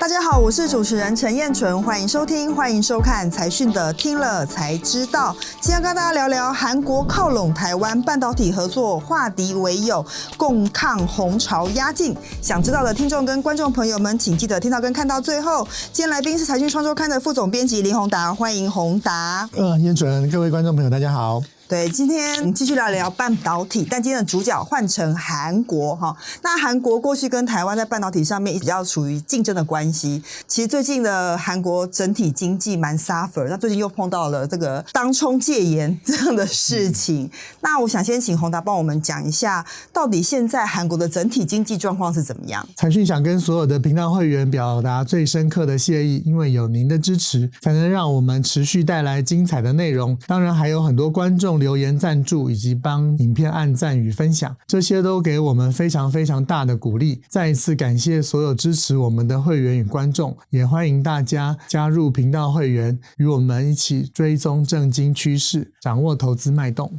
大家好，我是主持人陈燕纯，欢迎收听，欢迎收看财讯的听了才知道。今天要跟大家聊聊韩国靠拢台湾，半导体合作化敌为友，共抗红潮压境。想知道的听众跟观众朋友们，请记得听到跟看到最后。今天来宾是财讯双周刊的副总编辑林宏达，欢迎宏达。燕纯，各位观众朋友，大家好。对，今天我们继续来聊半导体，但今天的主角换成韩国哈。那韩国过去跟台湾在半导体上面比较处于竞争的关系。其实最近的韩国整体经济蛮 suffer， 那最近又碰到了这个当冲戒严这样的事情。那我想先请宏达帮我们讲一下，到底现在韩国的整体经济状况是怎么样？财讯想跟所有的频道会员表达最深刻的谢意，因为有您的支持，才能让我们持续带来精彩的内容。当然还有很多观众留言赞助以及帮影片按赞与分享，这些都给我们非常非常大的鼓励。再一次感谢所有支持我们的会员与观众，也欢迎大家加入频道会员，与我们一起追踪政经趋势，掌握投资脉动。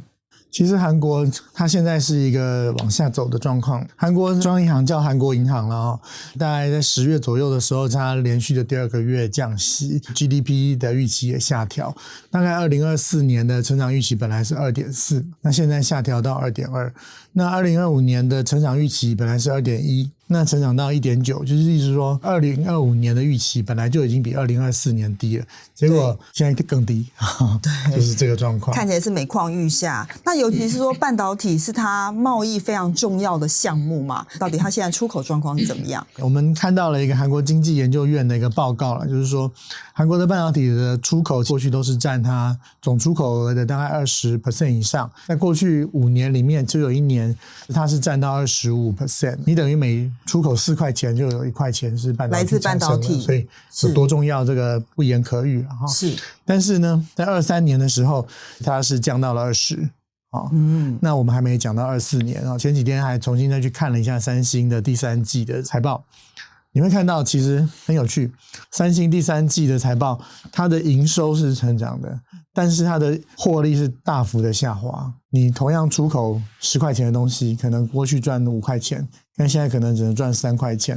其实韩国它现在是一个往下走的状况，韩国中央银行叫韩国银行了大概在10月左右的时候，它连续的第2个月降息， GDP 的预期也下调，大概2024年的成长预期本来是 2.4， 那现在下调到 2.2， 那2025年的成长预期本来是 2.1，那成长到 1.9， 就是意思说2025年的预期本来就已经比2024年低了，结果现在更低，就是这个状况，看起来是每况愈下。那尤其是说半导体是它贸易非常重要的项目嘛，到底它现在出口状况是怎么样？我们看到了一个韩国经济研究院的一个报告了，就是说韩国的半导体的出口过去都是占它总出口额的大概 20% 以上，在过去5年里面就有1年它是占到 25%， 你等于每出口4块钱就有1块钱是半导体，来自半导体，所以有多重要这个不言可喻是。但是呢在23年的时候它是降到了20%。那我们还没讲到24年，前几天还重新再去看了一下三星的第3季的财报，你会看到其实很有趣，三星第3季的财报它的营收是成长的，但是它的获利是大幅的下滑。你同样出口10块钱的东西，可能过去赚5块钱，但现在可能只能赚3块钱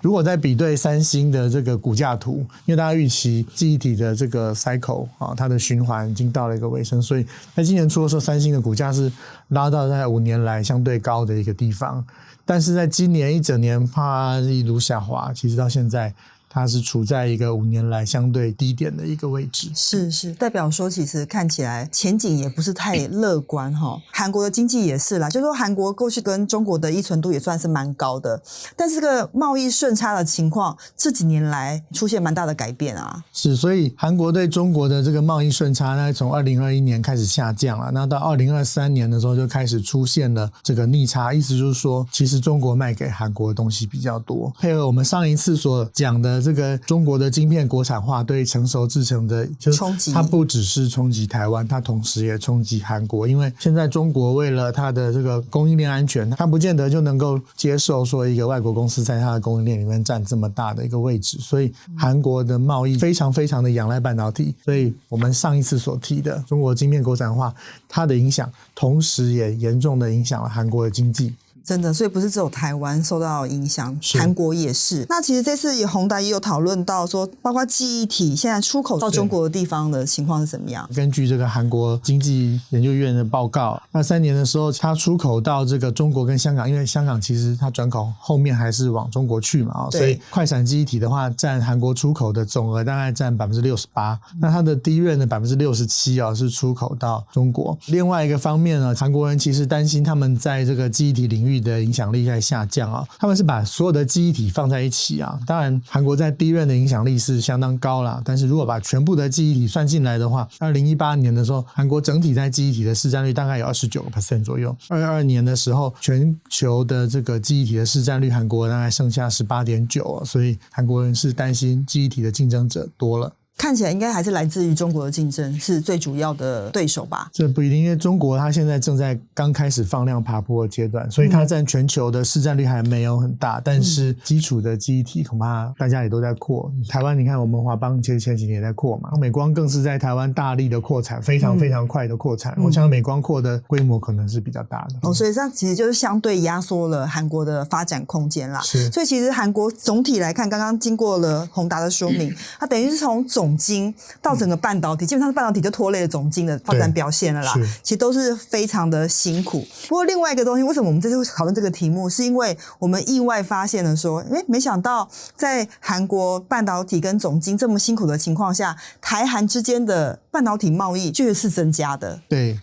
如果再比对三星的这个股价图，因为大家预期记忆体的这个 cycle 它的循环已经到了一个尾声，所以在今年初的时候，三星的股价是拉到在5年来相对高的一个地方，但是在今年一整年啪一路下滑，其实到现在它是处在一个5年来相对低点的一个位置，是代表说其实看起来前景也不是太乐观韩国的经济也是啦，就是说韩国过去跟中国的依存度也算是蛮高的，但是这个贸易顺差的情况这几年来出现蛮大的改变啊。是，所以韩国对中国的这个贸易顺差呢，从2021年开始下降了，那到2023年的时候就开始出现了这个逆差，意思就是说其实中国卖给韩国的东西比较多，配合我们上一次所讲的这个中国的晶片国产化对成熟制程的冲击，它不只是冲击台湾，它同时也冲击韩国，因为现在中国为了它的这个供应链安全，它不见得就能够接受说一个外国公司在它的供应链里面占这么大的一个位置，所以韩国的贸易非常非常的仰赖半导体，所以我们上一次所提的中国晶片国产化它的影响，同时也严重的影响了韩国的经济。真的，所以不是只有台湾受到影响，韩国也是。那其实这次宏达也有讨论到说，包括记忆体现在出口到中国的地方的情况是怎么样？根据这个韩国经济研究院的报告，23年的时候它出口到这个中国跟香港，因为香港其实它转口后面还是往中国去嘛，所以快闪记忆体的话占韩国出口的总额大概占 68%， 那它的DRAM的 67% 是出口到中国。另外一个方面呢，韩国人其实担心他们在这个记忆体领域的影响力在下降他们是把所有的记忆体放在一起当然韩国在DRAM的影响力是相当高啦，但是如果把全部的记忆体算进来的话，2018年的时候韩国整体在记忆体的市占率大概有 29% 左右，22年的时候全球的这个记忆体的市占率韩国大概剩下 18.9%， 所以韩国人是担心记忆体的竞争者多了。看起来应该还是来自于中国的竞争是最主要的对手吧？这不一定，因为中国它现在正在刚开始放量爬坡的阶段，所以它占全球的市占率还没有很大，但是基础的记忆体恐怕大家也都在扩。台湾你看我们华邦前几年也在扩嘛，美光更是在台湾大力的扩产，非常非常快的扩产，我想美光扩的规模可能是比较大的。所以这样其实就是相对压缩了韩国的发展空间啦。是，所以其实韩国总体来看，刚刚经过了宏达的说明，它等于是从总经到整个半导体，基本上是半导体就拖累了总经的发展表现了啦。其实都是非常的辛苦。不过另外一个东西，为什么我们这次会讨论这个题目，是因为我们意外发现了说，没想到在韩国半导体跟总经这么辛苦的情况下，台韩之间的半导体贸易确实是增加的。对，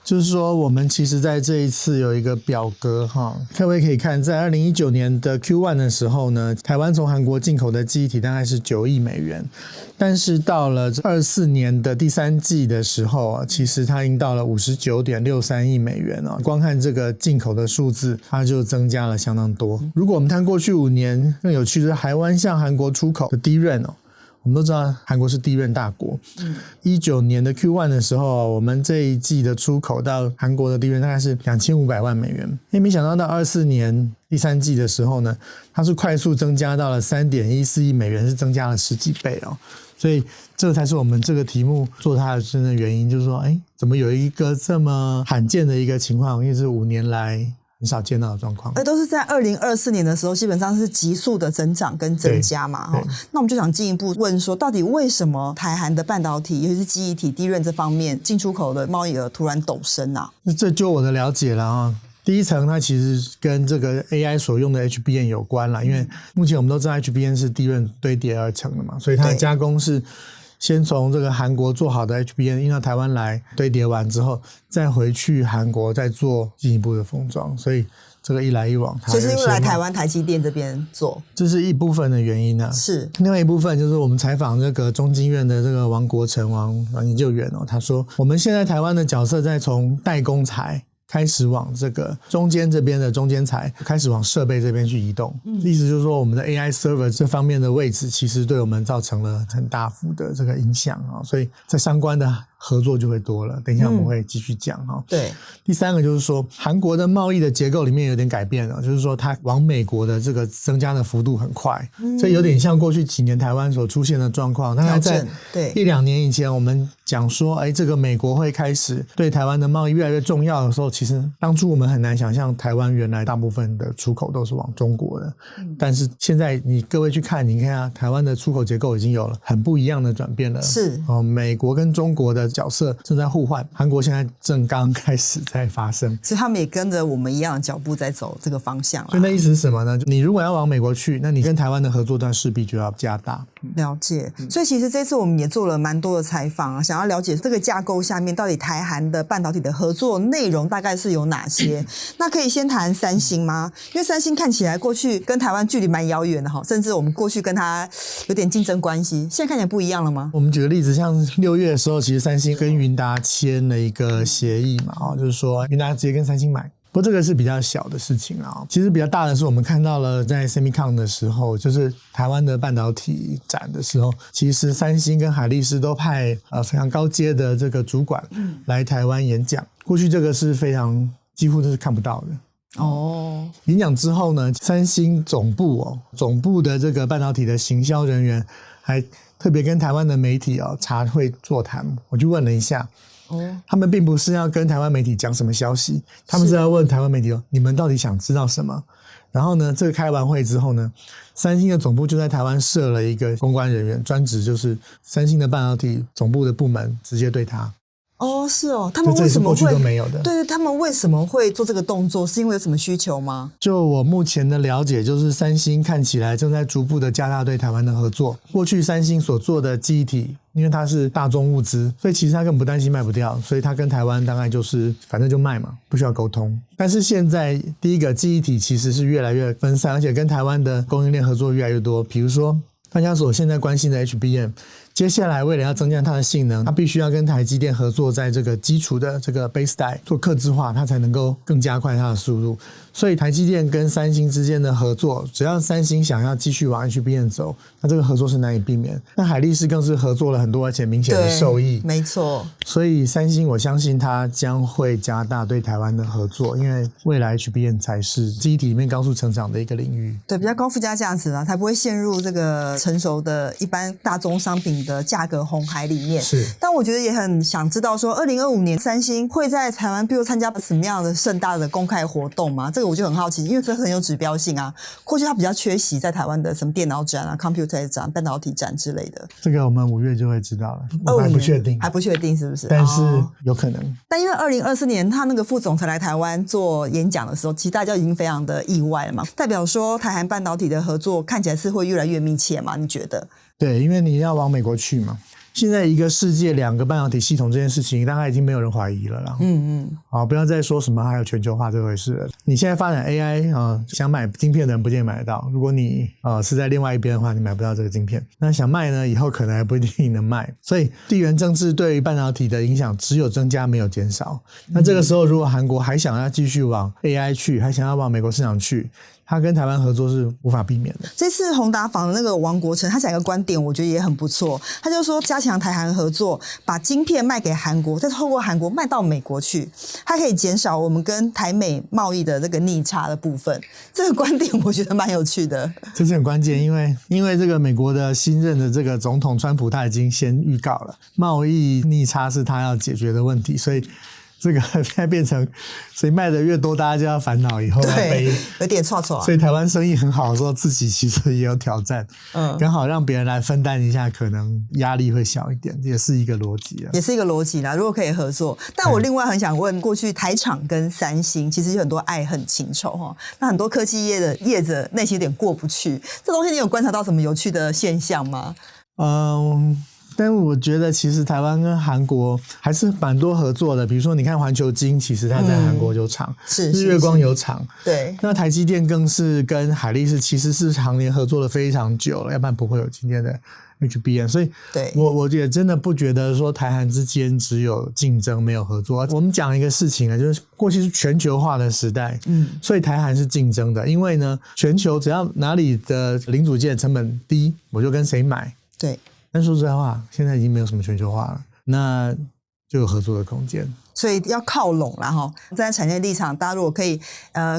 就是说我们其实在这一次有一个表格哈，各位可以看，在2019年的 Q1 的时候呢，台湾从韩国进口的记忆体大概是9亿美元，但是到了24年的第3季的时候啊，其实它已经到了59.63亿美元哦。光看这个进口的数字，它就增加了相当多。如果我们看过去5年，更有趣的是台湾向韩国出口的DRAM哦。我们都知道韩国是DRAM大国，19年的 Q1 的时候，我们这一季的出口到韩国的DRAM大概是2500万美元，没想到到24年第3季的时候呢，它是快速增加到了3.14亿美元，是增加了10几倍哦。所以这才是我们这个题目做它的真正原因，就是说，怎么有一个这么罕见的一个情况，因为是5年来很少见到的状况，而都是在2024年的时候，基本上是急速的增长跟增加嘛。那我们就想进一步问说，到底为什么台韩的半导体，尤其是记忆体、DRAM这方面进出口的贸易额突然陡升啊？这就我的了解了啊。第一层它其实跟这个 AI 所用的 HBM 有关啦，因为目前我们都知道 HBM 是DRAM堆叠而成的嘛，所以它的加工是先从这个韩国做好的 HBM 运到台湾来堆叠完之后，再回去韩国再做进一步的封装，所以这个一来一往，所以是因为来台湾台积电这边做，这是一部分的原因啊。是另外一部分就是我们采访这个中经院的这个王国成王研究员他说我们现在台湾的角色在从代工材开始往这个中间这边的中间材开始往设备这边去移动，意思就是说我们的 AI server 这方面的位置其实对我们造成了很大幅的这个影响所以在相关的合作就会多了，等一下我们会继续讲对，第三个就是说韩国的贸易的结构里面有点改变了，就是说它往美国的这个增加的幅度很快，所以有点像过去几年台湾所出现的状况。大概在1-2年以前我们讲说这个美国会开始对台湾的贸易越来越重要的时候，其实当初我们很难想象台湾原来大部分的出口都是往中国的，但是现在你各位去看，你看台湾的出口结构已经有了很不一样的转变了，是美国跟中国的角色正在互换，韩国现在正刚开始在发生，所以他们也跟着我们一样的脚步在走这个方向。所以那意思是什么呢？你如果要往美国去，那你跟台湾的合作段势必就要加大。了解，所以其实这次我们也做了蛮多的采访想要了解这个架构下面到底台韩的半导体的合作内容大概是有哪些。那可以先谈三星吗？因为三星看起来过去跟台湾距离蛮遥远的甚至我们过去跟它有点竞争关系，现在看起来不一样了吗？我们举个例子，像6月的时候，其实三星跟云达签了一个协议嘛，就是说云达直接跟三星买。不过这个是比较小的事情其实比较大的是我们看到了在 SEMICON 的时候，就是台湾的半导体展的时候，其实三星跟海力士都派非常高阶的这个主管来台湾演讲。过去这个是非常几乎都是看不到的演讲之后呢，三星总部的这个半导体的行销人员还特别跟台湾的媒体茶会座谈，我就问了一下他们并不是要跟台湾媒体讲什么消息，他们是要问台湾媒体你们到底想知道什么。然后呢，这个开完会之后呢，三星的总部就在台湾设了一个公关人员，专职就是三星的半导体总部的部门直接对他。是他们为什么会这过去都没有的？对，他们为什么会做这个动作？是因为有什么需求吗？就我目前的了解，就是三星看起来正在逐步的加大对台湾的合作。过去三星所做的记忆体，因为它是大宗物资，所以其实它根本不担心卖不掉，所以它跟台湾大概就是反正就卖嘛，不需要沟通。但是现在第一个记忆体其实是越来越分散，而且跟台湾的供应链合作越来越多。比如说大家所现在关心的 HBM，接下来为了要增加它的性能，它必须要跟台积电合作，在这个基础的这个 base die 做客制化，它才能够更加快它的速度。所以台积电跟三星之间的合作，只要三星想要继续往 HBM 走，那这个合作是难以避免。那海力士更是合作了很多，而且明显的受益。没错。所以三星我相信它将会加大对台湾的合作，因为未来 HBM 才是记忆体里面高速成长的一个领域。对，比较高附加价值啦，才不会陷入这个成熟的一般大宗商品的价格红海里面。是。但我觉得也很想知道说2025年三星会在台湾比如参加什么样的盛大的公开活动吗？这个我就很好奇，因为这很有指标性啊。过去它比较缺席在台湾的什么电脑展啊、computer 展、半导体展之类的。这个我们5月就会知道了，我还不确定，还不确定是不是？但是有可能。但因为2024年他那个副总裁来台湾做演讲的时候，其实大家已经非常的意外了嘛，代表说台韩半导体的合作看起来是会越来越密切嘛？你觉得？对，因为你要往美国去嘛。现在一个世界2个半导体系统这件事情，大概已经没有人怀疑了啦。好，不要再说什么还有全球化这回事了。你现在发展 AI 想买晶片的人不见得买得到。如果你是在另外一边的话，你买不到这个晶片。那想卖呢，以后可能还不一定能卖。所以地缘政治对于半导体的影响只有增加没有减少。那这个时候，如果韩国还想要继续往 AI 去，还想要往美国市场去，他跟台湾合作是无法避免的。这次宏达访的那个王国成，他讲一个观点，我觉得也很不错。他就说，加强台韩合作，把晶片卖给韩国，再透过韩国卖到美国去，它可以减少我们跟台美贸易的这个逆差的部分。这个观点我觉得蛮有趣的。这是很关键，因为这个美国的新任的这个总统川普他已经先预告了，贸易逆差是他要解决的问题，所以这个现在变成谁卖的越多，大家就要烦恼以后要背，有点错错。所以台湾生意很好的时候，自己其实也有挑战，刚好让别人来分担一下，可能压力会小一点，也是一个逻辑啊，也是一个逻辑啦。如果可以合作，但我另外很想问，过去台厂跟三星其实有很多爱恨情仇哈，那很多科技业的业者内心有点过不去，这东西你有观察到什么有趣的现象吗？但我觉得其实台湾跟韩国还是蛮多合作的，比如说你看环球晶，其实它在韩国有厂，日月光有厂，对。那台积电更是跟海力士其实是常年合作的非常久了，要不然不会有今天的 HBM。所以我也真的不觉得说台韩之间只有竞争没有合作。我们讲一个事情呢，就是过去是全球化的时代，所以台韩是竞争的，因为呢全球只要哪里的零组件成本低，我就跟谁买。对。但说实在话，现在已经没有什么全球化了，那就有合作的空间。所以要靠拢啦哈，站在产业立场，大家如果可以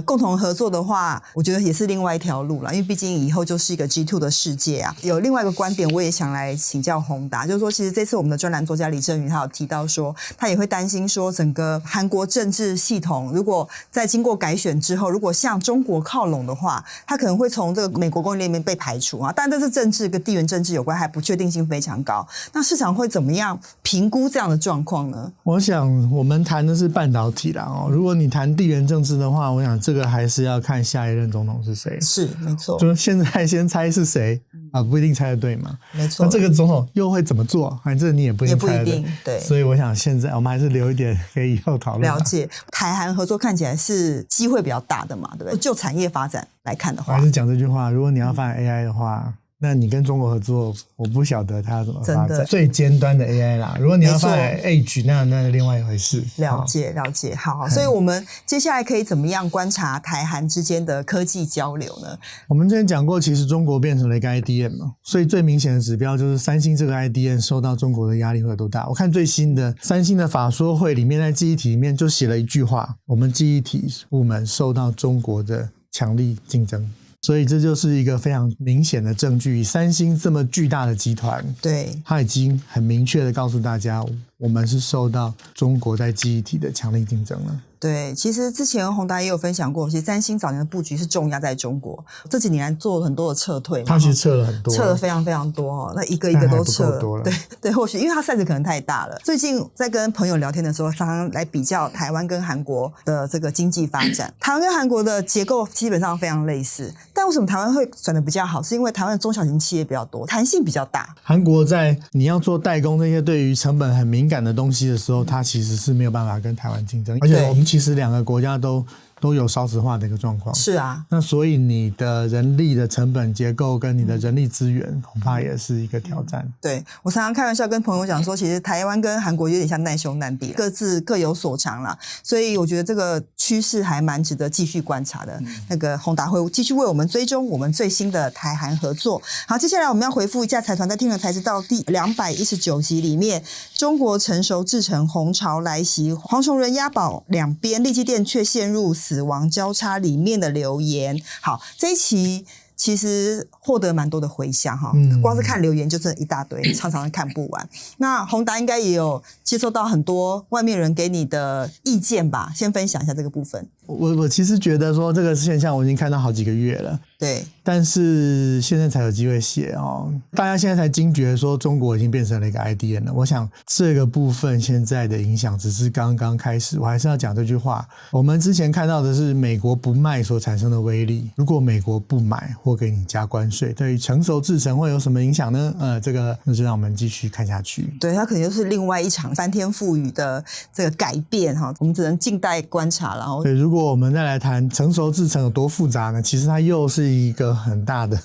共同合作的话，我觉得也是另外一条路啦。因为毕竟以后就是一个 G2 的世界啊。有另外一个观点，我也想来请教宏达，就是说，其实这次我们的专栏作家李正宇他有提到说，他也会担心说，整个韩国政治系统如果在经过改选之后，如果向中国靠拢的话，他可能会从这个美国供应链里面被排除啊。但这是政治跟地缘政治有关，还不确定性非常高。那市场会怎么样评估这样的状况呢？我想我们谈的是半导体啦哦，如果你谈地缘政治的话，我想这个还是要看下一任总统是谁。是，没错。就是现在先猜是谁不一定猜得对嘛。没错。那这个总统又会怎么做？反正你也不一定猜得对。对。所以我想现在我们还是留一点给以后讨论。了解，台韩合作看起来是机会比较大的嘛，对不对？就产业发展来看的话，我还是讲这句话：如果你要发展 AI 的话。那你跟中国合作，我不晓得它怎么发展。最尖端的 AI 啦，如果你要发展 Edge， 那另外一回事。了解。好，所以我们接下来可以怎么样观察台韩之间的科技交流呢？我们之前讲过，其实中国变成了一个 IDM 嘛，所以最明显的指标就是三星这个 IDM 受到中国的压力会有多大。我看最新的三星的法说会里面，在记忆体里面就写了一句话：我们记忆体部门受到中国的强力竞争。所以这就是一个非常明显的证据，三星这么巨大的集团，对，它已经很明确的告诉大家，我们是受到中国在记忆体的强力竞争了。对，其实之前宏达也有分享过，其实三星早年的布局是重压在中国，这几年来做了很多的撤退嘛，它其实撤了很多，撤了非常非常多哦，那一个一个都撤了，对，或许因为它 size 可能太大了。最近在跟朋友聊天的时候，常常来比较台湾跟韩国的这个经济发展，台湾跟韩国的结构基本上非常类似，但为什么台湾会转得比较好？是因为台湾的中小型企业比较多，弹性比较大。韩国在你要做代工那些对于成本很敏感的东西的时候，它其实是没有办法跟台湾竞争，而且我们其实两个国家都都有少子化的一个状况。是啊，那所以你的人力的成本结构跟你的人力资源恐怕也是一个挑战。对，我常常开玩笑跟朋友讲说，其实台湾跟韩国有点像难兄难弟，各自各有所长啦，所以我觉得这个趋势还蛮值得继续观察的。那个宏达会继续为我们追踪我们最新的台韩合作。好，接下来我们要回复一下财团在听了才知道第219集里面，中国成熟制程红潮来袭，黄崇仁押宝两边，力积电却陷入死亡交叉里面的留言。好，这一期其实获得蛮多的回响哈，光是看留言就真的一大堆，常常看不完。那宏达应该也有接受到很多外面人给你的意见吧？先分享一下这个部分。我其实觉得说这个现象我已经看到好几个月了，对，但是现在才有机会写哦，大家现在才惊觉说中国已经变成了一个 IDM 了。我想这个部分现在的影响只是刚刚开始，我还是要讲这句话。我们之前看到的是美国不卖所产生的威力，如果美国不买或给你加关税，对于成熟制程会有什么影响呢？这个那就让我们继续看下去。对，它可能就是另外一场翻天覆雨的这个改变哈，我们只能静待观察。然后，对，如果我们再来谈成熟制程有多复杂呢？其实它又是一个很大的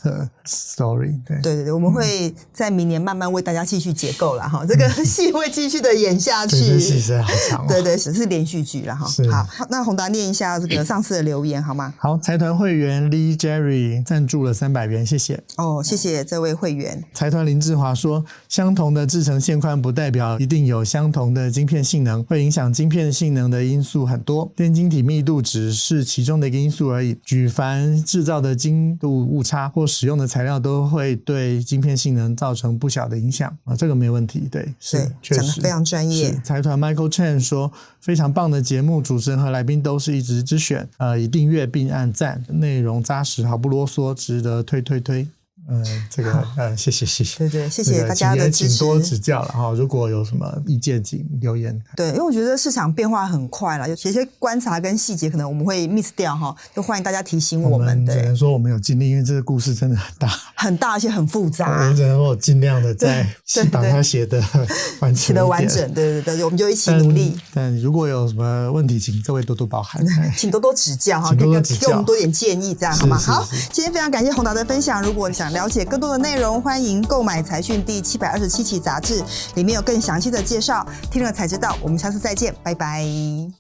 story。对，我们会在明年慢慢为大家继续解构了哈，这个戏会继续的演下去。这戏实在好长哦。对，是连续剧了哈。好，那宏达念一下这个上次的留言好吗？好，财团会员 Lee Jerry 赞助了300元，谢谢。哦，谢谢这位会员。财团林志华说，相同的制程线宽不代表一定有相同的晶片性能，会影响晶片性能的因素很多，电晶体密度只是其中的一个因素而已。举凡制造的精度误差或使用的材料都会对晶片性能造成不小的影响这个没问题。对，确实讲得非常专业。财团 Michael Chen 说，非常棒的节目，主持人和来宾都是一直之选，已订阅并按赞，内容扎实，毫不啰嗦，值得推。这个谢谢。对，谢谢大家的支持，请多指教了哈。如果有什么意见，请留言。对，因为我觉得市场变化很快了，有些观察跟细节可能我们会 miss 掉哈，就欢迎大家提醒我们。只能说我们有尽力，因为这个故事真的很大，而且很复杂。我们只能说尽量的在把它写得完整。对，我们就一起努力。但如果有什么问题，请各位多多包涵，请多多指教哈，给我们多点建议，这样好吗？好，今天非常感谢宏达的分享。如果你想了解更多的内容，欢迎购买财讯第727期杂志，里面有更详细的介绍。听了才知道，我们下次再见，拜拜。